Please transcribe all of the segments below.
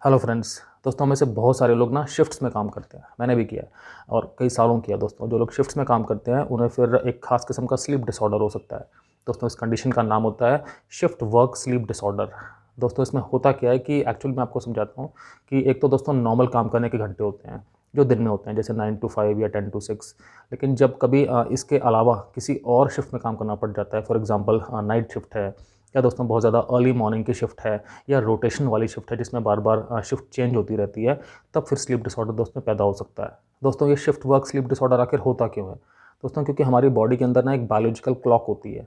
Hello friends. दोस्तों में से बहुत सारे लोग ना शिफ्ट्स में काम करते हैं। मैंने भी किया है और कई सालों किया। दोस्तों जो लोग शिफ्ट्स में काम करते हैं उन्हें फिर एक खास किस्म का स्लीप डिसऑर्डर हो सकता है। दोस्तों इस कंडीशन का नाम होता है शिफ्ट वर्क स्लीप डिसऑर्डर। दोस्तों इसमें होता क्या है कि एक्चुअली मैं आपको समझाता हूँ कि एक तो दोस्तों नॉर्मल काम करने के घंटे होते हैं जो दिन में होते हैं, जैसे 9 to 5 या 10 to 6। लेकिन जब कभी इसके अलावा किसी और शिफ्ट में काम करना पड़ जाता है, फॉर एग्जांपल नाइट शिफ्ट है, या दोस्तों बहुत ज़्यादा अर्ली मॉर्निंग की शिफ्ट है, या रोटेशन वाली शिफ्ट है जिसमें बार बार शिफ्ट चेंज होती रहती है, तब फिर स्लीप डिसऑर्डर दोस्तों पैदा हो सकता है। दोस्तों ये शिफ्ट वर्क स्लीप डिसऑर्डर आखिर होता क्यों है? दोस्तों क्योंकि हमारी बॉडी के अंदर ना एक बायोलॉजिकल क्लॉक होती है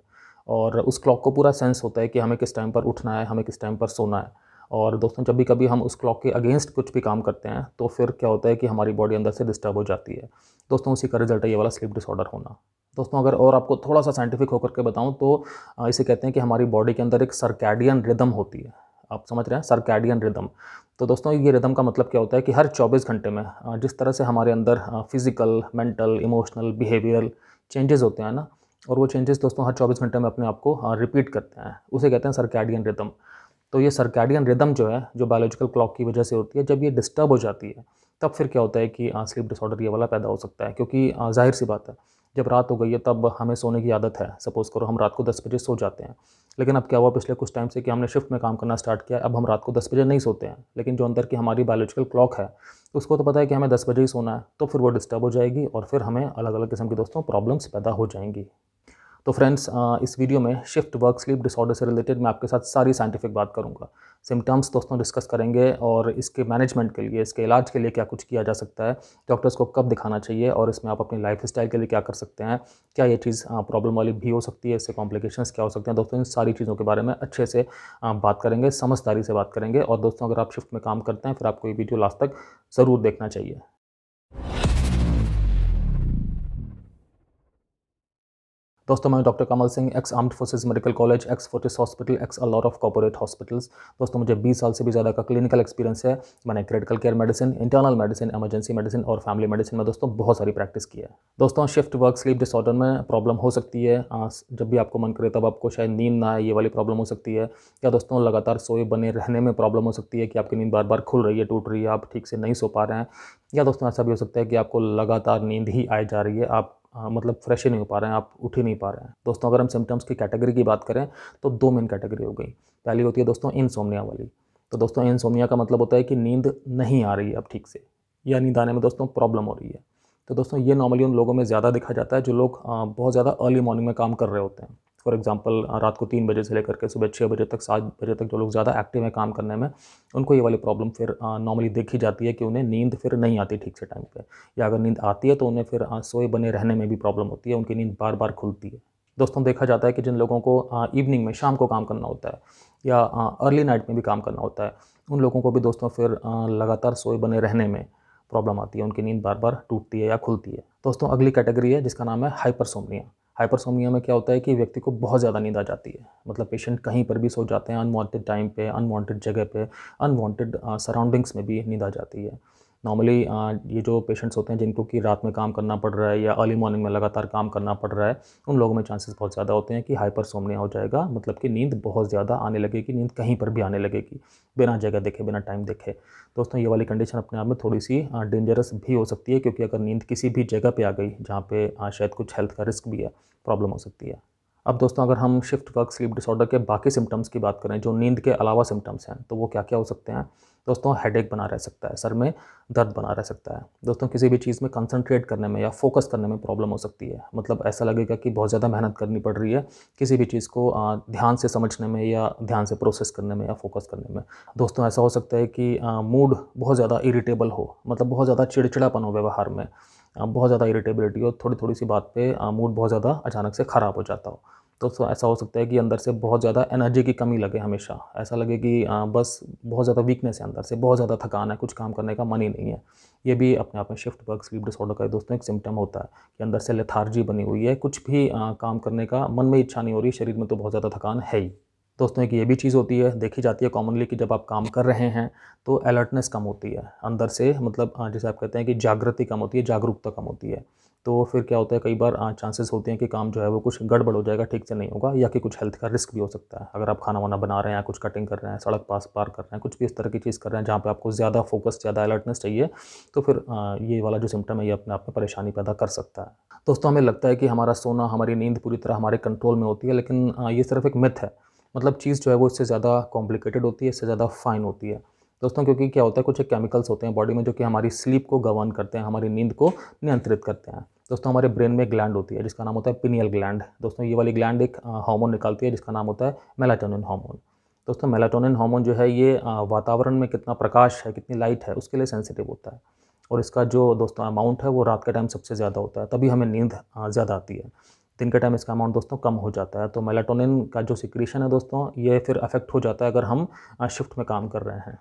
और उस क्लॉक को पूरा सेंस होता है कि हमें किस टाइम पर उठना है, हमें किस टाइम पर सोना है। और दोस्तों जब भी कभी हम उस क्लॉक के अगेंस्ट कुछ भी काम करते हैं तो फिर क्या होता है कि हमारी बॉडी अंदर से डिस्टर्ब हो जाती है। दोस्तों उसी का रिजल्ट है ये वाला स्लीप डिसऑर्डर होना। दोस्तों अगर और आपको थोड़ा सा साइंटिफिक होकर के बताऊं तो इसे कहते हैं कि हमारी बॉडी के अंदर एक सर्कैडियन रिदम होती है। आप समझ रहे हैं, सर्कैडियन रिदम। तो दोस्तों ये रिदम का मतलब क्या होता है कि हर 24 घंटे में जिस तरह से हमारे अंदर physical, mental, emotional, behavioural changes होते हैं ना, और वो चेंजेस दोस्तों हर 24 घंटे में अपने आप को रिपीट करते हैं, उसे कहते हैं सर्कैडियन रिदम। तो ये सर्कैडियन रिदम जो है, जो बायोलॉजिकल क्लॉक की वजह से होती है, जब ये डिस्टर्ब हो जाती है तब फिर क्या होता है कि स्लीप डिसऑर्डर ये वाला पैदा हो सकता है। क्योंकि जाहिर सी बात है, जब रात हो गई है तब हमें सोने की आदत है। सपोज़ करो हम रात को 10 बजे सो जाते हैं, लेकिन अब क्या हुआ पिछले कुछ टाइम से कि हमने शिफ्ट में काम करना स्टार्ट किया, अब हम रात को 10 बजे नहीं सोते हैं। लेकिन जो अंदर की हमारी बायोलॉजिकल क्लॉक है उसको तो पता है कि हमें 10 बजे ही सोना है, तो फिर वो डिस्टर्ब हो जाएगी और फिर हमें अलग अलग किस्म की दोस्तों प्रॉब्लम्स पैदा हो जाएंगी। तो फ्रेंड्स इस वीडियो में शिफ्ट वर्क स्लीप डिसऑर्डर से रिलेटेड मैं आपके साथ सारी साइंटिफिक बात करूंगा। सिम्टम्स दोस्तों डिस्कस करेंगे और इसके मैनेजमेंट के लिए, इसके इलाज के लिए क्या कुछ किया जा सकता है, डॉक्टर्स को कब दिखाना चाहिए और इसमें आप अपनी लाइफ स्टाइल के लिए क्या कर सकते हैं, क्या ये चीज़ प्रॉब्लम वाली भी हो सकती है, इससे कॉम्प्लिकेशंस क्या हो सकते हैं। दोस्तों इन सारी चीज़ों के बारे में अच्छे से बात करेंगे, समझदारी से बात करेंगे। और दोस्तों अगर आप शिफ्ट में काम करते हैं फिर आपको ये वीडियो लास्ट तक ज़रूर देखना चाहिए। दोस्तों मैं doctor Kamal Singh, x armed forces medical college, x Fortis hospital, x a lot of corporate hospitals. दोस्तों मुझे 20 साल से भी ज़्यादा का क्लिनिकल एक्सपीरियंस है। मैंने critical care medicine, internal medicine, emergency medicine और फैमिली मेडिसिन में दोस्तों बहुत सारी प्रैक्टिस की है। दोस्तों शिफ्ट वर्क स्लीप डिसऑर्डर में प्रॉब्लम हो सकती है जब भी आपको मन करे तब आपको शायद नींद ना आए, ये वाली प्रॉब्लम हो सकती है। या दोस्तों लगातार सोए बने रहने में प्रॉब्लम हो सकती है कि आपकी नींद बार बार खुल रही है, टूट रही है, आप ठीक से नहीं सो पा रहे हैं। या दोस्तों ऐसा भी हो सकता है कि आपको लगातार नींद ही आए जा रही है, आप मतलब फ्रेश ही नहीं हो पा रहे हैं, आप उठ ही नहीं पा रहे हैं। दोस्तों अगर हम सिम्टम्स की कैटेगरी की बात करें तो दो मेन कैटेगरी हो गई। पहली होती है दोस्तों इनसोम्निया वाली। तो दोस्तों इनसोम्निया का मतलब होता है कि नींद नहीं आ रही है अब ठीक से, या नींद आने में दोस्तों प्रॉब्लम हो रही है। तो दोस्तों ये नॉर्मली उन लोगों में ज़्यादा देखा जाता है जो लोग बहुत ज़्यादा अर्ली मॉर्निंग में काम कर रहे होते हैं। फॉर एग्जांपल रात को 3 बजे से लेकर के सुबह 6 बजे तक, 7 बजे तक जो लोग ज़्यादा एक्टिव हैं काम करने में, उनको ये वाली प्रॉब्लम फिर नॉर्मली देखी जाती है कि उन्हें नींद फिर नहीं आती ठीक से टाइम पे। या अगर नींद आती है तो उन्हें फिर सोए बने रहने में भी प्रॉब्लम होती है, उनकी नींद बार बार खुलती है। दोस्तों देखा जाता है कि जिन लोगों को इवनिंग में, शाम को काम करना होता है, या अर्ली नाइट में भी काम करना होता है, उन लोगों को भी दोस्तों फिर लगातार सोए बने रहने में प्रॉब्लम आती है, उनकी नींद बार बार टूटती है या खुलती है। दोस्तों अगली कैटेगरी है जिसका नाम है हाइपरसोम्निया। हाइपरसोम्निया में क्या होता है कि व्यक्ति को बहुत ज़्यादा नींद आ जाती है। मतलब पेशेंट कहीं पर भी सो जाते हैं, अनवांटेड टाइम पे, अनवांटेड जगह पे, अनवांटेड सराउंडिंग्स में भी नींद आ जाती है। नॉर्मली ये जो पेशेंट्स होते हैं जिनको कि रात में काम करना पड़ रहा है या अर्ली मॉर्निंग में लगातार काम करना पड़ रहा है, उन लोगों में चांसेस बहुत ज़्यादा होते हैं कि हाइपरसोम्निया हो जाएगा। मतलब कि नींद बहुत ज़्यादा आने लगेगी, नींद कहीं पर भी आने लगेगी, बिना जगह देखे, बिना टाइम देखे। दोस्तों ये वाली कंडीशन अपने आप में थोड़ी सी डेंजरस भी हो सकती है, क्योंकि अगर नींद किसी भी जगह पे आ गई जहाँ पे शायद कुछ हेल्थ का रिस्क भी है, प्रॉब्लम हो सकती है। अब दोस्तों अगर हम शिफ्ट वर्क स्लीप डिसऑर्डर के बाकी सिम्टम्स की बात करें, जो नींद के अलावा सिम्टम्स हैं, तो वो क्या क्या हो सकते हैं? दोस्तों हेडेक बना रह सकता है, सर में दर्द बना रह सकता है। दोस्तों किसी भी चीज़ में कंसंट्रेट करने में या फोकस करने में प्रॉब्लम हो सकती है। मतलब ऐसा लगेगा कि बहुत ज़्यादा मेहनत करनी पड़ रही है किसी भी चीज़ को ध्यान से समझने में या ध्यान से प्रोसेस करने में या फोकस करने में। दोस्तों ऐसा हो सकता है कि मूड बहुत ज़्यादा इरिटेबल हो, मतलब बहुत ज़्यादा चिड़चिड़ापन हो व्यवहार में, बहुत ज़्यादा इरिटेबिलिटी हो, थोड़ी थोड़ी सी बात पे मूड बहुत ज़्यादा अचानक से ख़राब हो जाता हो। दोस्तों ऐसा हो सकता है कि अंदर से बहुत ज़्यादा एनर्जी की कमी लगे, हमेशा ऐसा लगे कि बस बहुत ज़्यादा वीकनेस है अंदर से, बहुत ज़्यादा थकान है, कुछ काम करने का मन ही नहीं है। ये भी अपने आप में शिफ्ट वर्क स्लीप डिसऑर्डर का दोस्तों एक सिम्टम होता है कि अंदर से लेथार्जी बनी हुई है, कुछ भी काम करने का मन में इच्छा नहीं हो रही, शरीर में तो बहुत ज़्यादा थकान है ही। दोस्तों एक ये भी चीज़ होती है, देखी जाती है कॉमनली, कि जब आप काम कर रहे हैं तो अलर्टनेस कम होती है अंदर से। मतलब जैसे आप कहते हैं कि जागृति कम होती है, जागरूकता कम होती है। तो फिर क्या होता है, कई बार चांसेस होते हैं कि काम जो है वो कुछ गड़बड़ हो जाएगा, ठीक से नहीं होगा, या कि कुछ हेल्थ का रिस्क भी हो सकता है। अगर आप खाना वाना बना रहे हैं, कुछ कटिंग कर रहे हैं, सड़क पास पार कर रहे हैं, कुछ भी इस तरह की चीज़ कर रहे हैं जहाँ पे आपको ज़्यादा फोकस, ज़्यादा अलर्टनेस चाहिए, तो फिर ये वाला जो सिम्टम है ये अपने आप में परेशानी पैदा कर सकता है। दोस्तों, हमें लगता है कि हमारा सोना, हमारी नींद पूरी तरह हमारे कंट्रोल में होती है, लेकिन ये सिर्फ एक मिथ है। मतलब चीज़ जो है वो इससे ज़्यादा कॉम्प्लिकेटेड होती है, इससे ज़्यादा फाइन होती है दोस्तों, क्योंकि क्या होता है, कुछ एक केमिकल्स होते हैं बॉडी में जो कि हमारी स्लीप को गवर्न करते हैं, हमारी नींद को नियंत्रित करते हैं। दोस्तों, हमारे ब्रेन में ग्लैंड होती है जिसका नाम होता है पिनियल ग्लैंड। दोस्तों, ये वाली ग्लैंड एक हार्मोन निकालती है जिसका नाम होता है मेलाटोनिन हार्मोन। दोस्तों, मेलाटोनिन हार्मोन जो है ये वातावरण में कितना प्रकाश है, कितनी लाइट है, उसके लिए सेंसिटिव होता है। और इसका जो दोस्तों अमाउंट है वो रात के टाइम सबसे ज़्यादा होता है, तभी हमें नींद ज़्यादा आती है। दिन के टाइम इसका अमाउंट दोस्तों कम हो जाता है। तो मेलाटोनिन का जो सिक्रीशन है दोस्तों, ये फिर अफेक्ट हो जाता है अगर हम शिफ्ट में काम कर रहे हैं।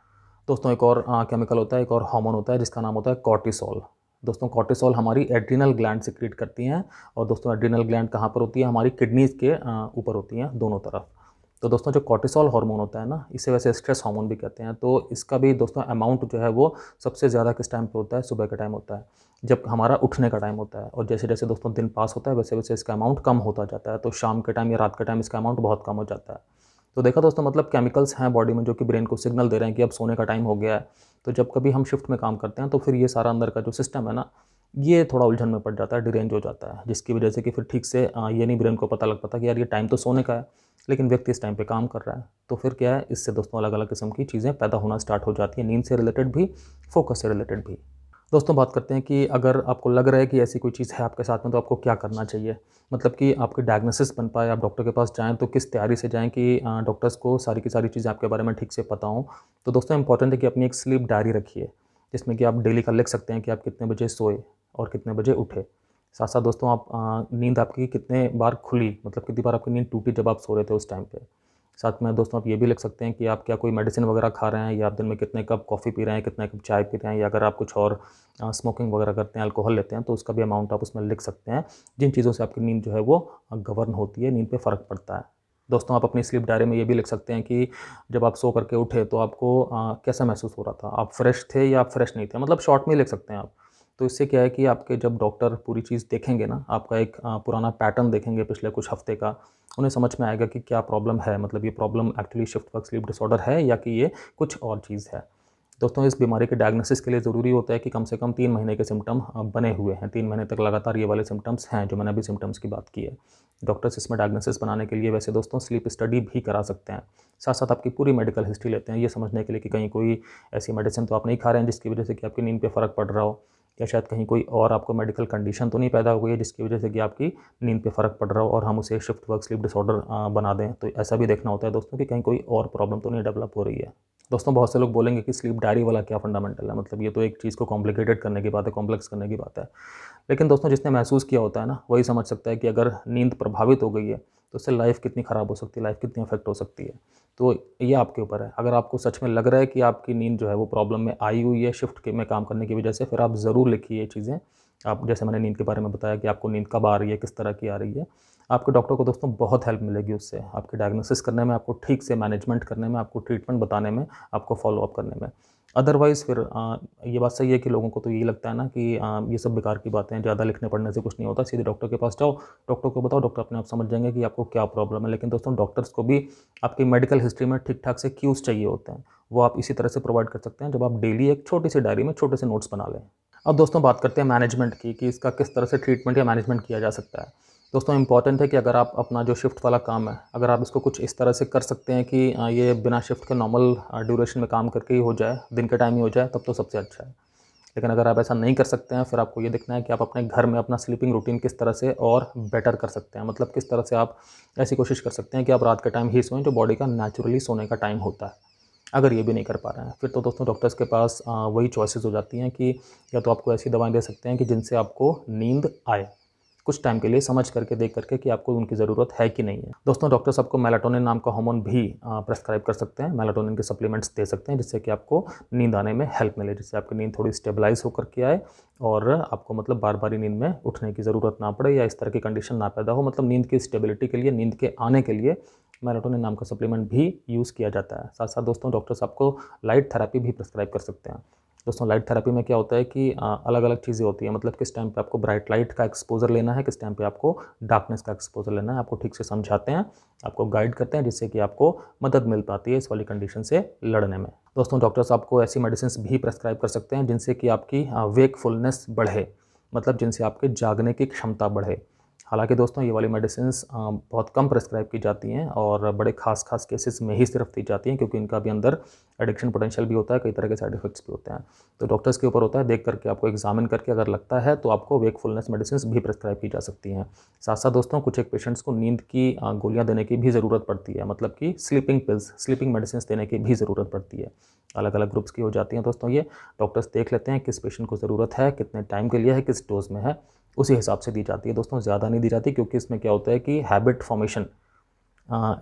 दोस्तों, एक और केमिकल होता है, एक और हार्मोन होता है जिसका नाम होता है कॉर्टिसोल। दोस्तों, कॉर्टिसोल हमारी एड्रिनल ग्लैंड सिक्रीट करती हैं, और दोस्तों एड्रिनल ग्लैंड कहाँ पर होती है, हमारी किडनीज़ के ऊपर होती हैं, दोनों तरफ। तो दोस्तों, जो कॉर्टिसोल हार्मोन होता है ना, इसे वैसे स्ट्रेस हार्मोन भी कहते हैं। तो इसका भी दोस्तों अमाउंट जो है वो सबसे ज़्यादा किस टाइम पे होता है, सुबह के टाइम होता है, जब हमारा उठने का टाइम होता है। और जैसे जैसे दोस्तों दिन पास होता है वैसे वैसे इसका अमाउंट कम होता जाता है। तो शाम के टाइम या रात के टाइम इसका अमाउंट बहुत कम हो जाता है। तो देखा दोस्तों, मतलब केमिकल्स हैं बॉडी में जो कि ब्रेन को सिग्नल दे रहे हैं कि अब सोने का टाइम हो गया है। तो जब कभी हम शिफ्ट में काम करते हैं तो फिर ये सारा अंदर का जो सिस्टम है ना, ये थोड़ा उलझन में पड़ जाता है, डिरेंज हो जाता है, जिसकी वजह से कि फिर ठीक से ये नहीं ब्रेन को पता लग पाता कि यार ये टाइम तो सोने का है, लेकिन व्यक्ति इस टाइम पे काम कर रहा है। तो फिर क्या है, इससे दोस्तों अलग अलग किस्म की चीज़ें पैदा होना स्टार्ट हो जाती हैं, नींद से रिलेटेड भी, फोकस से रिलेटेड भी। दोस्तों, बात करते हैं कि अगर आपको लग रहा है कि ऐसी कोई चीज़ है आपके साथ में, तो आपको क्या करना चाहिए। मतलब कि आपकी डायग्नोसिस बन पाए, आप डॉक्टर के पास जाएँ तो किस तैयारी से जाएँ कि डॉक्टर्स को सारी की सारी चीज़ें आपके बारे में ठीक से पता हों। तो दोस्तों, इंपॉर्टेंट है कि अपनी एक स्लीप डायरी रखिए, जिसमें कि आप डेली का लिख सकते हैं कि आप कितने बजे सोए और कितने बजे उठे। साथ साथ दोस्तों, आप नींद आपकी कितने बार खुली, मतलब कितनी बार आपकी नींद टूटी जब आप सो रहे थे उस टाइम पे। साथ में दोस्तों, आप ये भी लिख सकते हैं कि आप क्या कोई मेडिसिन वगैरह खा रहे हैं, या आप दिन में कितने कप कॉफ़ी पी रहे हैं, कितने कप चाय पी रहे हैं, या अगर आप कुछ और स्मोकिंग वगैरह करते हैं, अल्कोहल लेते हैं, तो उसका भी अमाउंट आप उसमें लिख सकते हैं, जिन चीज़ों से आपकी नींद जो है वो गवर्न होती है, नींद पे फ़र्क पड़ता है। दोस्तों, आप अपनी स्लीप डायरी में ये भी लिख सकते हैं कि जब आप सो करके उठे तो आपको कैसा महसूस हो रहा था, आप फ्रेश थे या आप फ्रेश नहीं थे, मतलब शॉर्ट में लिख सकते हैं आप। तो इससे क्या है कि आपके जब डॉक्टर पूरी चीज़ देखेंगे ना, आपका एक पुराना पैटर्न देखेंगे पिछले कुछ हफ्ते का, उन्हें समझ में आएगा कि क्या प्रॉब्लम है, मतलब ये problem actually shift work sleep disorder है या कि ये कुछ और चीज़ है। दोस्तों, इस बीमारी के डायग्नोसिस के लिए ज़रूरी होता है कि कम से कम 3 महीने के सिम्टम बने हुए हैं, 3 महीने तक लगातार ये वाले सिम्टम्स हैं जो मैंने अभी सिम्टम्स की बात की है। डॉक्टर्स इसमें डायग्नोसिस बनाने के लिए वैसे दोस्तों स्लीप स्टडी भी करा सकते हैं। साथ साथ आपकी पूरी मेडिकल हिस्ट्री लेते हैं, ये समझने के लिए कि कहीं कोई ऐसी मेडिसिन तो आप नहीं खा रहे हैं जिसकी वजह से कि आपकी नींद पे फ़र्क पड़ रहा हो, या शायद कहीं कोई और आपको मेडिकल कंडीशन तो नहीं पैदा हो गई है जिसकी वजह से कि आपकी नींद पे फ़र्क पड़ रहा हो और हम उसे शिफ्ट वर्क स्लीप डिसऑर्डर बना दें। तो ऐसा भी देखना होता है दोस्तों कि कहीं कोई और प्रॉब्लम तो नहीं डेवलप हो रही है। दोस्तों, बहुत से लोग बोलेंगे कि स्लीप डायरी वाला क्या फंडामेंटल है, मतलब ये तो एक चीज़ को कॉम्प्लिकेटेड करने की बात है, कॉम्प्लेक्स करने की बात है। लेकिन दोस्तों, जिसने महसूस किया होता है ना, वही समझ सकता है कि अगर नींद प्रभावित हो गई है तो उससे लाइफ कितनी ख़राब हो सकती है, लाइफ कितनी अफेक्ट हो सकती है। तो ये आपके ऊपर है। अगर आपको सच में लग रहा है कि आपकी नींद जो है वो प्रॉब्लम में आई हुई है शिफ्ट के में काम करने की वजह से, फिर आप ज़रूर लिखिए ये चीज़ें। आप जैसे मैंने नींद के बारे में बताया कि आपको नींद कब आ रही है, किस तरह की आ रही है, आपके डॉक्टर को दोस्तों बहुत हेल्प मिलेगी उससे, आपके डायग्नोसिस करने में, आपको ठीक से मैनेजमेंट करने में, आपको ट्रीटमेंट बताने में, आपको फॉलो अप करने में। अदरवाइज़ फिर ये बात सही है कि लोगों को तो यही लगता है ना कि ये सब बेकार की बातें हैं, ज़्यादा लिखने पढ़ने से कुछ नहीं होता, सीधे डॉक्टर के पास जाओ, डॉक्टर को बताओ, डॉक्टर अपने आप समझ जाएंगे कि आपको क्या प्रॉब्लम है। लेकिन दोस्तों, डॉक्टर्स को भी आपकी मेडिकल हिस्ट्री में ठीक-ठाक से क्यूज़ चाहिए होते हैं। वो आप इसी तरह से प्रोवाइड कर सकते हैं जब आप डेली एक छोटी-सी डायरी में छोटे से नोट्स बना लें। अब दोस्तों, बात करते हैं मैनेजमेंट की कि इसका किस तरह से ट्रीटमेंट या मैनेजमेंट किया जा सकता है। दोस्तों, इम्पॉर्टेंट है कि अगर आप अपना जो शिफ्ट वाला काम है, अगर आप इसको कुछ इस तरह से कर सकते हैं कि ये बिना शिफ्ट के नॉर्मल ड्यूरेशन में काम करके ही हो जाए, दिन के टाइम ही हो जाए, तब तो सबसे अच्छा है। लेकिन अगर आप ऐसा नहीं कर सकते हैं, फिर आपको ये देखना है कि आप अपने घर में अपना स्लीपिंग रूटीन किस तरह से और बेटर कर सकते हैं। मतलब किस तरह से आप ऐसी कोशिश कर सकते हैं कि आप रात के टाइम ही सोएं, जो बॉडी का नेचुरली सोने का टाइम होता है। अगर ये भी नहीं कर पा रहे हैं, फिर तो दोस्तों डॉक्टर्स के पास वही चॉइसेस हो जाती हैं कि या तो आपको ऐसी दवाएँ दे सकते हैं कि जिनसे आपको नींद आए, कुछ टाइम के लिए समझ करके, देख करके कि आपको उनकी ज़रूरत है कि नहीं है। दोस्तों, डॉक्टर्स आपको मेलाटोनिन नाम का हार्मोन भी प्रेस्क्राइब कर सकते हैं, मेलाटोनिन के सप्लीमेंट्स दे सकते हैं, जिससे कि आपको नींद आने में हेल्प मिले, जिससे आपकी नींद थोड़ी स्टेबलाइज़ होकर के आए और आपको मतलब बार-बार ही नींद में उठने की ज़रूरत ना पड़े या इस तरह की कंडीशन ना पैदा हो। मतलब नींद की स्टेबिलिटी के लिए, नींद के आने के लिए मेलाटोनिन नाम का सप्लीमेंट भी यूज़ किया जाता है। साथ-साथ दोस्तों, डॉक्टर्स आपको लाइट थेरेपी भी प्रेस्क्राइब कर सकते हैं। दोस्तों लाइट थेरेपी में क्या होता है कि अलग अलग चीज़ें होती हैं, मतलब किस टाइम पे आपको ब्राइट लाइट का एक्सपोजर लेना है, किस टाइम पे आपको डार्कनेस का एक्सपोजर लेना है, आपको ठीक से समझाते हैं, आपको गाइड करते हैं, जिससे कि आपको मदद मिल पाती है इस वाली कंडीशन से लड़ने में। दोस्तों डॉक्टर्स आपको ऐसी मेडिसिन भी प्रेस्क्राइब कर सकते हैं जिनसे कि आपकी वेकफुलनेस बढ़े, मतलब जिनसे आपके जागने की क्षमता बढ़े। हालांकि दोस्तों ये वाली मेडिसिन्स बहुत कम प्रेस्क्राइब की जाती हैं और बड़े खास केसेस में ही सिर्फ दी जाती हैं, क्योंकि इनका भी अंदर एडिक्शन पोटेंशियल भी होता है, कई तरह के साइड इफेक्ट्स भी होते हैं। तो डॉक्टर्स के ऊपर होता है, देख करके आपको एग्जामिन करके अगर लगता है तो आपको वेकफुलनेस मेडिसिन भी प्रेस्क्राइब की जा सकती हैं। साथ साथ दोस्तों कुछ एक पेशेंट्स को नींद की गोलियाँ देने की भी ज़रूरत पड़ती है, मतलब कि स्लीपिंग पिल्स, स्लीपिंग मेडिसिन देने की भी ज़रूरत पड़ती है। अलग अलग ग्रुप्स की हो जाती हैं दोस्तों। ये डॉक्टर्स देख लेते हैं किस पेशेंट को ज़रूरत है, कितने टाइम के लिए है, किस डोज में है, उसी हिसाब से दी जाती है दोस्तों। ज़्यादा नहीं दी जाती, क्योंकि इसमें क्या होता है कि हैबिट फॉर्मेशन,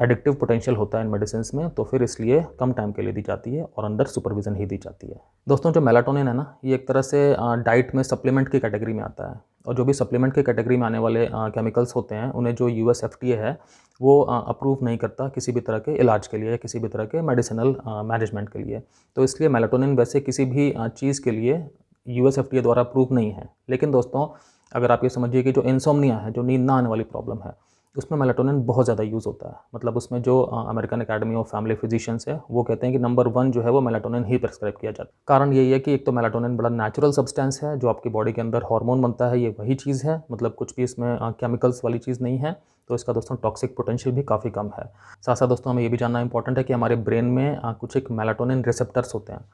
एडिक्टिव पोटेंशियल होता है इन मेडिसिन में, तो फिर इसलिए कम टाइम के लिए दी जाती है और अंडर सुपरविजन ही दी जाती है। दोस्तों जो मेलाटोनिन है ना, ये एक तरह से डाइट में सप्लीमेंट की कैटेगरी में आता है, और जो भी सप्लीमेंट की कैटेगरी में आने वाले केमिकल्स होते हैं उन्हें जो यूएस एफडीए है वो अप्रूव नहीं करता किसी भी तरह के इलाज के लिए, किसी भी तरह के मेडिसिनल मैनेजमेंट के लिए। तो इसलिए मेलाटोनिन वैसे किसी भी चीज़ के लिए यूएस एफडीए द्वारा अप्रूव नहीं है। लेकिन दोस्तों अगर आप ये समझिए कि जो इंसोम्निया है, जो नींद ना आने वाली प्रॉब्लम है, उसमें मेलाटोनिन बहुत ज़्यादा यूज़ होता है। मतलब उसमें जो American academy of family physicians है वो कहते हैं कि नंबर 1 जो है वो मेलाटोनिन ही प्रेस्क्राइब किया जाता है। कारण यही है कि एक तो मेलाटोनिन बड़ा नेचुरल सब्सटेंस है, जो आपकी बॉडी के अंदर हार्मोन बनता है, ये वही चीज़ है, मतलब कुछ भी इसमें केमिकल्स वाली चीज़ नहीं है। तो इसका दोस्तों टॉक्सिक पोटेंशियल भी काफ़ी कम है। साथ साथ दोस्तों हमें ये भी जानना इंपॉर्टेंट है कि हमारे ब्रेन में कुछ एक मेलाटोनिन रिसेप्टर्स होते हैं,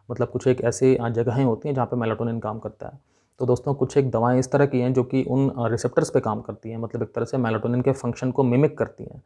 मतलब कुछ एक ऐसी जगहें होती हैं जहाँ पे मेलाटोनिन काम करता है। तो दोस्तों कुछ एक दवाएँ इस तरह की हैं जो कि उन रिसेप्टर्स पे काम करती हैं, मतलब एक तरह से मेलाटोनिन के फंक्शन को मिमिक करती हैं।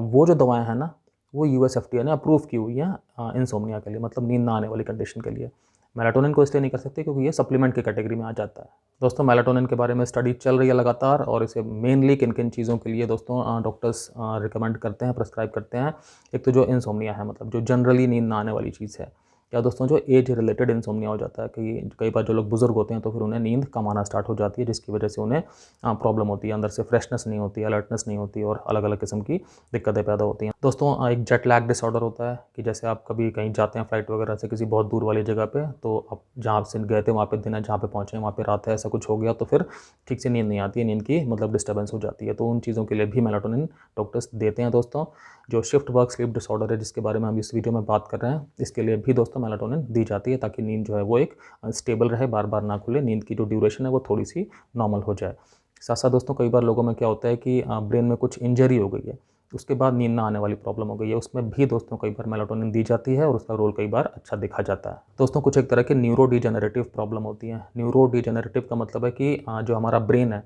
वो जो दवाएँ हैं ना, वो यूएस एफडीए ने अप्रूव की हुई हैं इंसोम्निया के लिए, मतलब नींद ना आने वाली कंडीशन के लिए। मेलाटोनिन को इसलिए नहीं कर सकते क्योंकि ये सप्लीमेंट की कैटेगरी में आ जाता है। दोस्तों मेलाटोनिन के बारे में स्टडी चल रही है लगातार, और इसे मेनली किन-किन चीज़ों के लिए दोस्तों डॉक्टर्स रिकमेंड करते हैं, प्रिस्क्राइब करते हैं। एक तो जो इंसोम्निया है, मतलब जो जनरली नींद ना आने वाली चीज़ है, या दोस्तों जो एज रिलेटेड इंसोम्निया हो जाता है कि कई बार जो लोग बुजुर्ग होते हैं तो फिर उन्हें नींद कम आना स्टार्ट हो जाती है, जिसकी वजह से उन्हें प्रॉब्लम होती है, अंदर से फ्रेशनेस नहीं होती, अलर्टनेस नहीं होती, और अलग अलग किस्म की दिक्कतें पैदा होती हैं। दोस्तों एक जेट लैग डिसऑर्डर होता है कि जैसे आप कभी कहीं जाते हैं फ्लाइट वगैरह से किसी बहुत दूर वाली जगह पे, तो आप जहाँ से गए थे वहाँ पे दिन है, जहाँ पे पहुँचे वहाँ पे रात है, ऐसा कुछ हो गया तो फिर ठीक से नींद नहीं आती है, नींद की मतलब डिस्टर्बेंस हो जाती है। तो उन चीज़ों के लिए भी मेलाटोनिन डॉक्टर्स देते हैं दोस्तों। जो शिफ्ट वर्क स्लीप डिसऑर्डर है, जिसके बारे में हम इस वीडियो में बात कर रहे हैं, इसके लिए भी दोस्तों मेलाटोनिन दी जाती है, ताकि नींद जो है वो एक स्टेबल रहे, बार बार ना खुले, नींद की जो ड्यूरेशन है वो थोड़ी सी नॉर्मल हो जाए। साथ साथ दोस्तों कई बार लोगों में क्या होता है कि ब्रेन में कुछ इंजरी हो गई है, उसके बाद नींद ना आने वाली प्रॉब्लम हो गई है, उसमें भी दोस्तों कई बार मेलाटोनिन दी जाती है और उसका रोल कई बार अच्छा देखा जाता है। दोस्तों कुछ एक तरह की न्यूरो डिजेनरेटिव प्रॉब्लम होती है। न्यूरो डिजेनरेटिव का मतलब है कि जो हमारा ब्रेन है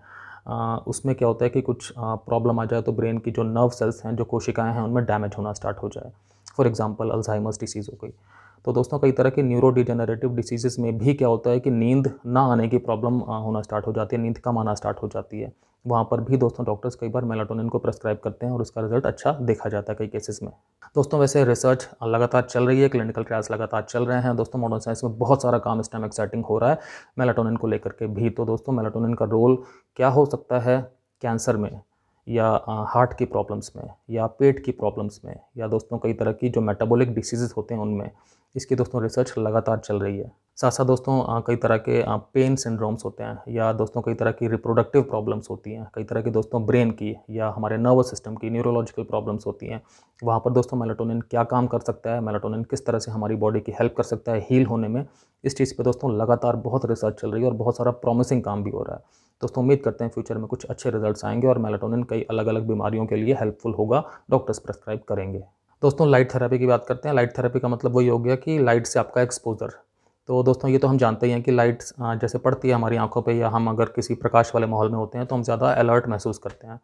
उसमें क्या होता है कि कुछ प्रॉब्लम आ जाए तो ब्रेन की जो नर्व सेल्स हैं, जो कोशिकाएं हैं, उनमें डैमेज होना स्टार्ट हो जाए। फॉर एग्जांपल अल्जाइमर्स डिसीज़ हो गई। तो दोस्तों कई तरह के न्यूरो डिजेनरेटिव डिसीज़ेज़ में भी क्या होता है कि नींद ना आने की प्रॉब्लम होना स्टार्ट हो जाती है, नींद कम आना स्टार्ट हो जाती है। वहाँ पर भी दोस्तों डॉक्टर्स कई बार मेलाटोनिन को प्रेस्क्राइब करते हैं और उसका रिजल्ट अच्छा देखा जाता है कई केसेस में। दोस्तों वैसे रिसर्च लगातार चल रही है, क्लिनिकल ट्रायल्स लगातार चल रहे हैं दोस्तों। मॉडर्न साइंस में बहुत सारा काम इस टाइम एक्साइटिंग हो रहा है मेलाटोनिन को लेकर के भी। तो दोस्तों मेलाटोनिन का रोल क्या हो सकता है कैंसर में, या हार्ट की प्रॉब्लम्स में, या पेट की प्रॉब्लम्स में, या दोस्तों कई तरह की जो मेटाबॉलिक डिसीज़ेज़ होते हैं उनमें, इसकी दोस्तों रिसर्च लगातार चल रही है। साथ साथ दोस्तों कई तरह के पेन सिंड्रोम्स होते हैं, या दोस्तों कई तरह की रिप्रोडक्टिव प्रॉब्लम्स होती हैं, कई तरह की दोस्तों ब्रेन की या हमारे नर्वस सिस्टम की न्यूरोलॉजिकल प्रॉब्लम्स होती हैं। वहाँ पर दोस्तों मेलाटोनिन क्या काम कर सकता है, मेलाटोनिन किस तरह से हमारी बॉडी की हेल्प कर सकता है हील होने में, इस चीज़ पे दोस्तों लगातार बहुत रिसर्च चल रही है और बहुत सारा प्रॉमिसिंग काम भी हो रहा है। दोस्तों उम्मीद करते हैं फ्यूचर में कुछ अच्छे रिजल्ट्स आएंगे और मेलाटोनिन कई अलग अलग बीमारियों के लिए हेल्पफुल होगा, डॉक्टर्स प्रेस्क्राइब करेंगे। दोस्तों लाइट थेरेपी की बात करते हैं। लाइट थेरेपी का मतलब वही हो गया कि लाइट से आपका एक्सपोजर। तो दोस्तों ये तो हम जानते ही हैं कि लाइट्स जैसे पड़ती है हमारी आंखों पे, या हम अगर किसी प्रकाश वाले माहौल में होते हैं तो हम ज़्यादा अलर्ट महसूस करते हैं।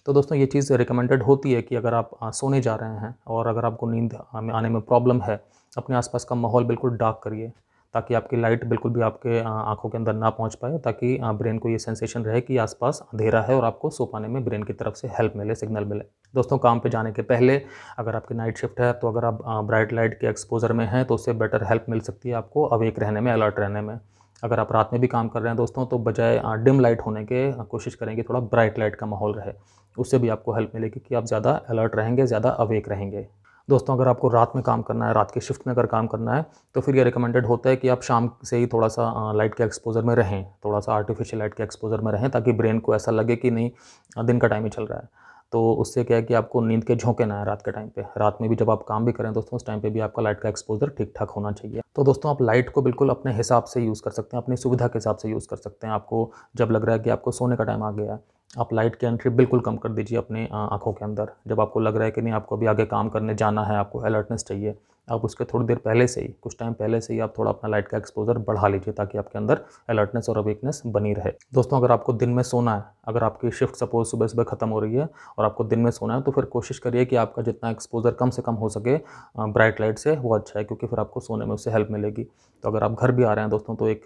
तो दोस्तों ये चीज़ रिकमेंडेड होती है कि अगर आप सोने जा रहे हैं और अगर आपको नींद में आने में प्रॉब्लम है, अपने आसपास का माहौल बिल्कुल डार्क करिए, ताकि आपकी लाइट बिल्कुल भी आपके आँखों के अंदर ना पहुँच पाए, ताकि ब्रेन को ये सेंसेशन रहे कि आसपास अंधेरा है और आपको सो पाने में ब्रेन की तरफ से हेल्प मिले, सिग्नल मिले। दोस्तों काम पे जाने के पहले अगर आपकी नाइट शिफ्ट है, तो अगर आप ब्राइट लाइट के एक्सपोजर में हैं तो उससे बेटर हेल्प मिल सकती है आपको अवेक रहने में, अलर्ट रहने में। अगर आप रात में भी काम कर रहे हैं दोस्तों, तो बजाय डिम लाइट होने के कोशिश करेंगे थोड़ा ब्राइट लाइट का माहौल रहे, उससे भी आपको हेल्प मिलेगी कि आप ज़्यादा अलर्ट रहेंगे, ज़्यादा अवेक रहेंगे। दोस्तों अगर आपको रात में काम करना है, रात की शिफ्ट में अगर काम करना है, तो फिर ये रिकमेंडेड होता है कि आप शाम से ही थोड़ा-सा लाइट के एक्सपोज़र में रहें, थोड़ा-सा आर्टिफ़िशियल लाइट के एक्सपोज़र में रहें, ताकि ब्रेन को ऐसा लगे कि नहीं दिन का टाइम ही चल रहा है। तो उससे क्या है कि आपको नींद के झोंके ना आएँ रात के टाइम पे। रात में भी जब आप काम भी करें दोस्तों, उस टाइम पे भी आपका लाइट का एक्सपोज़र ठीक-ठाक होना चाहिए। तो दोस्तों आप लाइट को बिल्कुल अपने हिसाब से यूज़ कर सकते हैं, अपनी सुविधा के हिसाब से यूज़ कर सकते हैं। आपको जब लग रहा है कि आपको सोने का टाइम आ गया है, आप लाइट की एंट्री बिल्कुल कम कर दीजिए अपने आँखों के अंदर। जब आपको लग रहा है कि नहीं आपको अभी आगे काम करने जाना है, आपको अलर्टनेस चाहिए, आप उसके थोड़ी देर पहले से ही, कुछ टाइम पहले से ही आप थोड़ा अपना लाइट का एक्सपोज़र बढ़ा लीजिए, ताकि आपके अंदर अलर्टनेस और अवेकनेस बनी रहे। दोस्तों अगर आपको दिन में सोना है, अगर आपकी शिफ्ट सपोज़ सुबह-सुबह खत्म हो रही है और आपको दिन में सोना है, तो फिर कोशिश करिए कि आपका जितना एक्सपोज़र कम से कम हो सके ब्राइट लाइट से, वो अच्छा है, क्योंकि फिर आपको सोने में उससे हेल्प मिलेगी। तो अगर आप घर भी आ रहे हैं दोस्तों, तो एक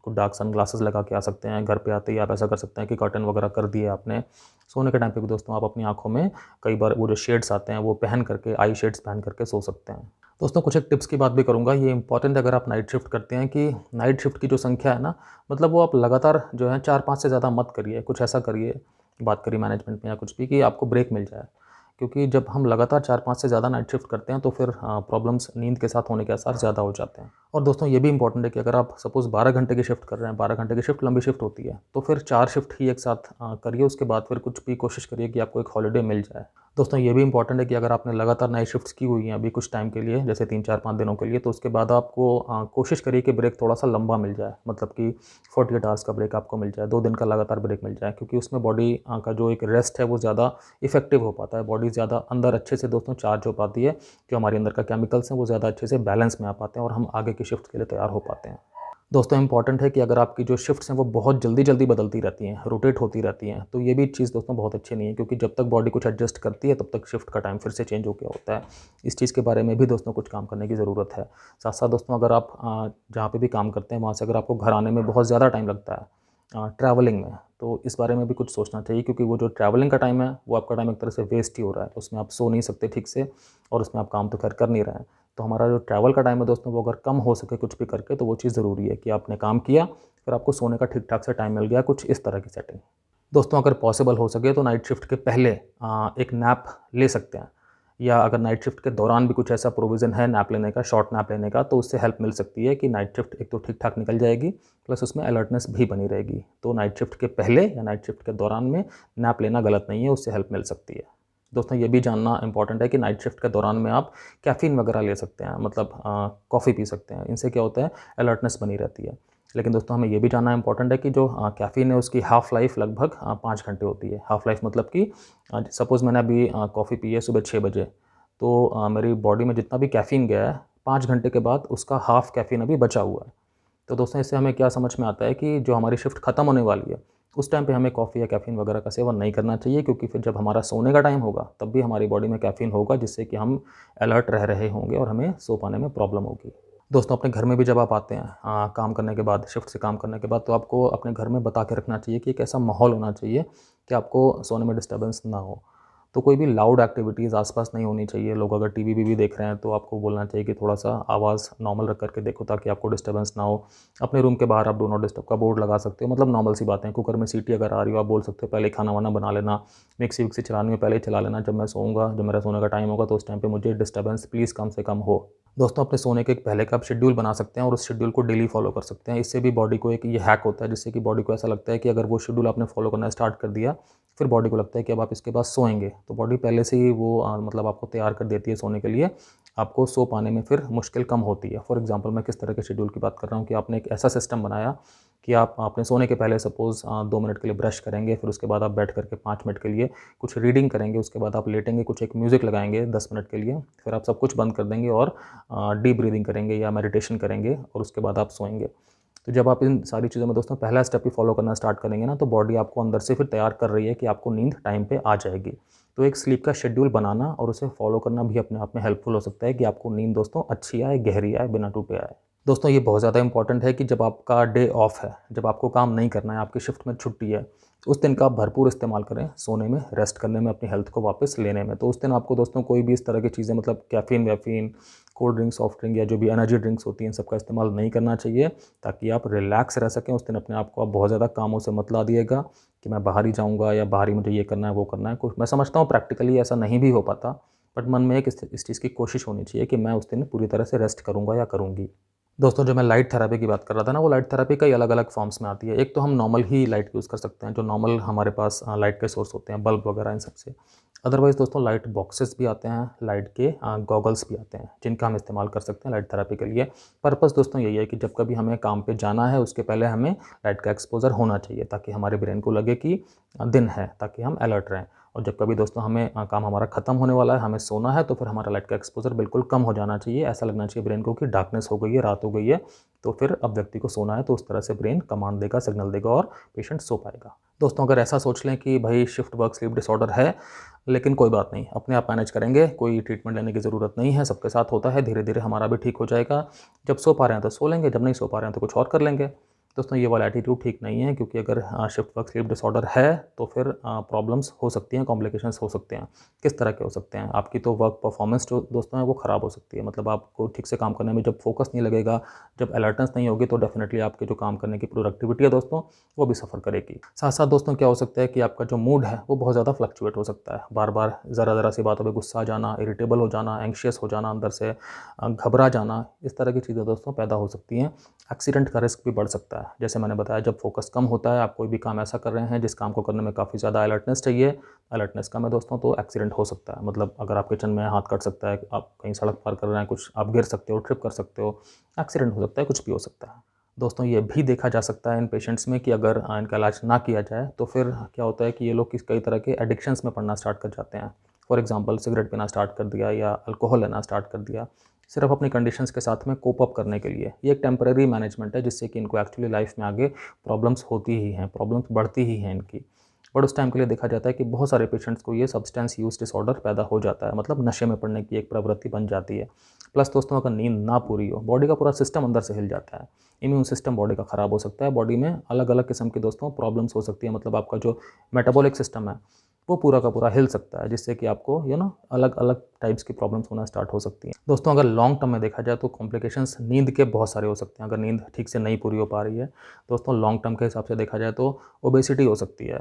डार्क सनग्लासेस लगा के आ सकते हैं। घर पे आते ही आप ऐसा कर सकते हैं कि कर्टन वगैरह कर दिए आपने। सोने के टाइम पे भी दोस्तों आप अपनी आँखों में कई बार वो जो शेड्स आते हैं, वो पहन करके, आई शेड्स पहन करके सो सकते हैं। दोस्तों कुछ एक टिप्स की बात भी करूँगा, ये इंपॉर्टेंट है अगर आप नाइट शिफ्ट करते हैं, कि नाइट शिफ्ट की जो संख्या है ना, मतलब वो आप लगातार जो है 4-5 से ज़्यादा मत करिए। कुछ ऐसा करिए, बात करिए मैनेजमेंट में या कुछ भी, कि आपको ब्रेक मिल जाए। क्योंकि जब हम लगातार 4-5 से ज़्यादा नाइट शिफ्ट करते हैं, तो फिर प्रॉब्लम्स नींद के साथ होने के आसार ज़्यादा हो जाते हैं। और दोस्तों ये भी इंपॉर्टेंट है कि अगर आप सपोज़ 12 घंटे की शिफ्ट कर रहे हैं, 12 घंटे की शिफ्ट लंबी शिफ्ट होती है, तो फिर 4 शिफ्ट ही एक साथ करिए। उसके बाद फिर कुछ भी कोशिश करिए कि आपको एक हॉलिडे मिल जाए। दोस्तों ये भी इंपॉर्टेंट है कि अगर आपने लगातार नाइट शिफ्ट्स की हुई हैं अभी कुछ टाइम के लिए, जैसे 3, 4, 5 दिनों के लिए, तो उसके बाद आपको कोशिश करिए कि ब्रेक थोड़ा-सा लंबा मिल जाए। मतलब कि 48 आवर्स का ब्रेक आपको मिल जाए, 2 दिन का लगातार ब्रेक मिल जाए, क्योंकि उसमें बॉडी का जो एक रेस्ट है वो ज़्यादा इफ़ेक्टिव हो पाता है। बॉडी ज़्यादा अंदर अच्छे से दोस्तों चार्ज हो पाती है, जो हमारे अंदर का केमिकल्स हैं वो ज़्यादा अच्छे से बैलेंस में आ पाते हैं और हम आगे की शिफ्ट के लिए तैयार हो पाते हैं। दोस्तों इम्पॉर्टेंट है कि अगर आपकी जो शिफ्ट्स हैं वो बहुत जल्दी-जल्दी बदलती रहती हैं, रोटेट होती रहती हैं, तो ये भी चीज़ दोस्तों बहुत अच्छी नहीं है, क्योंकि जब तक बॉडी कुछ एडजस्ट करती है, तब तक शिफ्ट का टाइम फिर से चेंज हो गया होता है। इस चीज़ के बारे में भी दोस्तों कुछ काम करने की ज़रूरत है। साथ-साथ दोस्तों अगर आप जहाँ पे भी काम करते हैं, वहाँ से अगर आपको घर आने में बहुत ज़्यादा टाइम लगता है ट्रैवलिंग में, तो इस बारे में भी कुछ सोचना चाहिए, क्योंकि वो जो ट्रैवलिंग का टाइम है, वो आपका टाइम एक तरह से वेस्ट ही हो रहा है। उसमें आप सो नहीं सकते ठीक से, और उसमें आप काम तो खैर कर नहीं रहे हैं। तो हमारा जो ट्रैवल का टाइम है दोस्तों, वो अगर कम हो सके कुछ भी करके, तो वो चीज़ ज़रूरी है कि आपने काम किया, फिर आपको सोने का ठीक-ठाक से टाइम मिल गया, कुछ इस तरह की सेटिंग। दोस्तों अगर पॉसिबल हो सके तो नाइट शिफ्ट के पहले एक नैप ले सकते हैं, या अगर नाइट शिफ्ट के दौरान भी कुछ ऐसा प्रोविज़न है नैप लेने का, शॉर्ट नैप लेने का, तो उससे हेल्प मिल सकती है कि नाइट शिफ्ट एक तो ठीक-ठाक निकल जाएगी, प्लस उसमें अलर्टनेस भी बनी रहेगी। तो नाइट शिफ्ट के पहले या नाइट शिफ्ट के दौरान में नैप लेना गलत नहीं है, उससे हेल्प मिल सकती है। दोस्तों ये भी जानना इंपॉर्टेंट है कि नाइट शिफ्ट के दौरान में आप कैफ़ीन वगैरह ले सकते हैं, मतलब कॉफ़ी पी सकते हैं। इनसे क्या होता है, अलर्टनेस बनी रहती है। लेकिन दोस्तों हमें ये भी जानना इंपॉर्टेंट है कि जो कैफ़ीन है उसकी हाफ़ लाइफ़ लगभग 5 घंटे होती है। हाफ़ लाइफ़ मतलब कि सपोज़ मैंने अभी कॉफ़ी पी है सुबह 6 बजे, तो मेरी बॉडी में जितना भी कैफ़ीन गया है, 5 घंटे के बाद उसका हाफ़ कैफ़ीन अभी बचा हुआ है। तो दोस्तों इससे हमें क्या समझ में आता है कि जो हमारी शिफ्ट ख़त्म होने वाली है, उस टाइम पे हमें कॉफ़ी या कैफ़ीन वगैरह का सेवन नहीं करना चाहिए, क्योंकि फिर जब हमारा सोने का टाइम होगा, तब भी हमारी बॉडी में कैफ़ीन होगा, जिससे कि हम अलर्ट रह रहे होंगे और हमें सो पाने में प्रॉब्लम होगी। दोस्तों अपने घर में भी जब आप आते हैं काम करने के बाद, शिफ्ट से काम करने के बाद, तो आपको अपने घर में बता के रखना चाहिए कि एक ऐसा माहौल होना चाहिए कि आपको सोने में डिस्टर्बेंस ना हो। तो कोई भी लाउड एक्टिविटीज़ आस-पास नहीं होनी चाहिए। लोग अगर टीवी-वीवी देख रहे हैं, तो आपको बोलना चाहिए कि थोड़ा-सा आवाज़ नॉर्मल रख कर के देखो, ताकि आपको डिस्टर्बेंस ना हो। अपने रूम के बाहर आप डू नॉट डिस्टर्ब का बोर्ड लगा सकते हो, मतलब नॉर्मल सी बातें। कुकर में सीटी अगर आ रही हो, आप बोल सकते हो पहले खाना-वाना बना लेना, मिक्सी-विक्सी चलानी हो पहले ही चला लेना, जब मैं सोऊँगा, जब मेरा सोने का टाइम होगा, तो उस टाइम पे मुझे डिस्टर्बेंस प्लीज़ कम से कम हो। दोस्तों अपने सोने के एक पहले का आप शेड्यूल बना सकते हैं और उस शेड्यूल को डेली फॉलो कर सकते हैं। इससे भी बॉडी को एक ये हैक होता है, जिससे कि बॉडी को ऐसा लगता है कि अगर वो शेड्यूल आपने फॉलो करना स्टार्ट कर दिया, फिर बॉडी को लगता है कि अब आप इसके बाद सोएँगे। तो बॉडी पहले से ही वो मतलब आपको तैयार कर देती है सोने के लिए। आपको सो पाने में फिर मुश्किल कम होती है। फॉर एग्ज़ाम्पल मैं किस तरह के शेड्यूल की बात कर रहा हूँ, कि आपने एक ऐसा सिस्टम बनाया कि आप अपने सोने के पहले सपोज़ 2 मिनट के लिए ब्रश करेंगे, फिर उसके बाद आप बैठ कर के 5 मिनट के लिए कुछ रीडिंग करेंगे, उसके बाद आप लेटेंगे, कुछ एक म्यूज़िक लगाएँगे 10 मिनट के लिए, फिर आप सब कुछ बंद कर देंगे और डीप ब्रीथिंग करेंगे या मेडिटेशन करेंगे, और उसके बाद आप सोएँगे। तो जब आप इन सारी चीज़ों में दोस्तों पहला स्टेप ही फॉलो करना स्टार्ट करेंगे ना, तो बॉडी आपको अंदर से फिर तैयार कर रही है कि आपको नींद टाइम पे आ जाएगी। तो एक स्लीप का शेड्यूल बनाना और उसे फॉलो करना भी अपने आप में हेल्पफुल हो सकता है कि आपको नींद दोस्तों अच्छी आए, गहरी आए, बिना टूटे आए। दोस्तों ये बहुत ज़्यादा इंपॉर्टेंट है कि जब आपका डे ऑफ है, जब आपको काम नहीं करना है, आपकी शिफ्ट में छुट्टी है, उस दिन का आप भरपूर इस्तेमाल करें सोने में, रेस्ट करने में, अपनी हेल्थ को वापस लेने में। तो उस दिन आपको दोस्तों कोई भी इस तरह की चीज़ें, मतलब कैफ़ीन-वैफ़ीन, कोल्ड ड्रिंक, सॉफ्ट ड्रिंक या जो भी एनर्जी ड्रिंक्स होती हैं, इन सब का इस्तेमाल नहीं करना चाहिए, ताकि आप रिलैक्स रह सकें। उस दिन अपने आप को आप बहुत ज़्यादा कामों से मत ला दिएगा कि मैं बाहर ही जाऊँगा या बाहर ही मुझे ये करना है, वो करना है। कुछ मैं समझता हूँ प्रैक्टिकली ऐसा नहीं भी हो पाता, बट मन में एक इस चीज़ की कोशिश होनी चाहिए कि मैं उस दिन पूरी तरह से रेस्ट करूँगा या करूँगी। दोस्तों, जो मैं लाइट थेरेपी की बात कर रहा था ना, वो लाइट थेरेपी कई अलग-अलग फ़ॉर्म्स में आती है। एक तो हम नॉर्मल ही लाइट यूज़ कर सकते हैं, जो नॉर्मल हमारे पास लाइट के सोर्स होते हैं, बल्ब वगैरह इन सब से। अदरवाइज़ दोस्तों लाइट बॉक्सेस भी आते हैं, लाइट के गॉगल्स भी आते हैं, जिनका हम इस्तेमाल कर सकते हैं लाइट थेरेपी के लिए। पर्पस दोस्तों यही है कि जब कभी हमें काम पे जाना है, उसके पहले हमें लाइट का एक्सपोज़र होना चाहिए, ताकि हमारे ब्रेन को लगे कि दिन है, ताकि हम अलर्ट रहें। और जब कभी दोस्तों हमें काम हमारा ख़त्म होने वाला है, हमें सोना है, तो फिर हमारा लाइट का एक्सपोज़र बिल्कुल कम हो जाना चाहिए। ऐसा लगना चाहिए ब्रेन को कि डार्कनेस हो गई है, रात हो गई है, तो फिर अब व्यक्ति को सोना है, तो उस तरह से ब्रेन कमांड देगा, सिग्नल देगा और पेशेंट सो पाएगा। दोस्तों, अगर ऐसा सोच लें कि भाई शिफ्ट वर्क स्लीप डिसऑर्डर है, लेकिन कोई बात नहीं, अपने आप मैनेज करेंगे, कोई ट्रीटमेंट लेने की ज़रूरत नहीं है, सबके साथ होता है, धीरे-धीरे हमारा भी ठीक हो जाएगा। जब सो पा रहे हैं तो सो लेंगे, जब नहीं सो पा रहे हैं तो कुछ और कर लेंगे। दोस्तों, ये वाला एटीट्यूड ठीक नहीं है, क्योंकि अगर शिफ्ट वर्क स्लीप डिसऑर्डर है, तो फिर प्रॉब्लम्स हो सकती हैं, कॉम्प्लिकेशंस हो सकते हैं। किस तरह के हो सकते हैं? आपकी तो वर्क परफॉर्मेंस जो दोस्तों है वो ख़राब हो सकती है। मतलब आपको ठीक से काम करने में जब फोकस नहीं लगेगा, जब अलर्टनेस नहीं होगी, तो डेफिनेटली आपके जो काम करने की प्रोडक्टिविटी है दोस्तों, वो भी सफ़र करेगी। साथ-साथ दोस्तों क्या हो सकता है कि आपका जो मूड है वो बहुत ज़्यादा फ्लक्चुएट हो सकता है। बार-बार ज़रा-ज़रा सी बातों पे गुस्सा आ जाना, इरिटेबल हो जाना, एंग्शियस हो जाना अंदर से, घबरा जाना, इस तरह की चीज़ें दोस्तों पैदा हो सकती हैं। एक्सीडेंट का रिस्क भी बढ़ सकता है। जैसे मैंने बताया, जब फोकस कम होता है, आप कोई भी काम ऐसा कर रहे हैं जिस काम को करने में काफ़ी ज़्यादा अलर्टनेस चाहिए, अलर्टनेस कम है दोस्तों, तो एक्सीडेंट हो सकता है। मतलब अगर आप किचन में हाथ कट सकता है, आप कहीं सड़क पार कर रहे हैं, कुछ आप गिर सकते हो, ट्रिप कर सकते हो, एक्सीडेंट हो सकता है, कुछ भी हो सकता है। दोस्तों, ये भी देखा जा सकता है इन पेशेंट्स में कि अगर इनका इलाज ना किया जाए, तो फिर क्या होता है कि ये लोग कई तरह के एडिक्शंस में पड़ना स्टार्ट कर जाते हैं। फॉर एग्ज़ाम्पल, सिगरेट पीना स्टार्ट कर दिया या अल्कोहल लेना स्टार्ट कर दिया, सिर्फ अपनी कंडीशंस के साथ में कोप अप करने के लिए। ये एक टेम्परेरी मैनेजमेंट है, जिससे कि इनको एक्चुअली लाइफ में आगे प्रॉब्लम्स होती ही हैं, प्रॉब्लम्स बढ़ती ही हैं इनकी। बट उस टाइम के लिए देखा जाता है कि बहुत सारे पेशेंट्स को ये सब्सटेंस यूज़ डिसऑर्डर पैदा हो जाता है, मतलब नशे में पड़ने की एक प्रवृत्ति बन जाती है। प्लस दोस्तों, अगर नींद ना पूरी हो, बॉडी का पूरा सिस्टम अंदर से हिल जाता है। इम्यून सिस्टम बॉडी का ख़राब हो सकता है, बॉडी में अलग-अलग किस्म की दोस्तों प्रॉब्लम्स हो सकती है। मतलब आपका जो मेटाबॉलिक सिस्टम है, वो पूरा का पूरा हिल सकता है, जिससे कि आपको अलग-अलग टाइप्स की प्रॉब्लम्स होना स्टार्ट हो सकती हैं। दोस्तों, अगर लॉन्ग टर्म में देखा जाए तो कॉम्प्लिकेशंस नींद के बहुत सारे हो सकते हैं। अगर नींद ठीक से नहीं पूरी हो पा रही है दोस्तों, लॉन्ग टर्म के हिसाब से देखा जाए तो ओबेसिटी हो सकती है,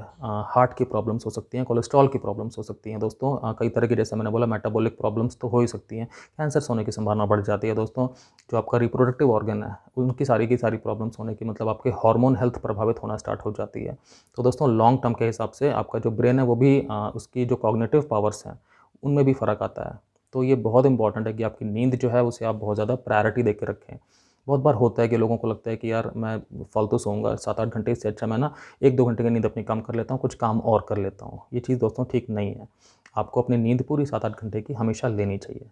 हार्ट की प्रॉब्लम्स हो सकती हैं, कोलेस्ट्रॉल की प्रॉब्लम्स हो सकती हैं दोस्तों, कई तरह की, जैसे मैंने बोला, मेटाबॉलिक प्रॉब्लम्स तो हो ही सकती हैं। कैंसर्स होने की संभावना बढ़ जाती है दोस्तों। जो आपका रिप्रोडक्टिव ऑर्गन है, उनकी सारी की सारी प्रॉब्लम्स होने की, मतलब आपके हार्मोन हेल्थ प्रभावित होना स्टार्ट हो जाती है। तो दोस्तों, लॉन्ग टर्म के हिसाब से आपका जो ब्रेन है वो भी उसकी जो कॉग्निटिव पावर्स हैं, उनमें भी फ़र्क आता है। तो ये बहुत इंपॉर्टेंट है कि आपकी नींद जो है उसे आप बहुत ज़्यादा प्रायोरिटी दे के रखें। बहुत बार होता है कि लोगों को लगता है कि यार मैं फालतू सोऊँगा 7-8 घंटे, इससे अच्छा मैं ना 1-2 घंटे की नींद अपनी कम कर लेता हूँ, कुछ काम और कर लेता हूँ। ये चीज़ दोस्तों ठीक नहीं है। आपको अपनी नींद पूरी 7-8 घंटे की हमेशा लेनी चाहिए।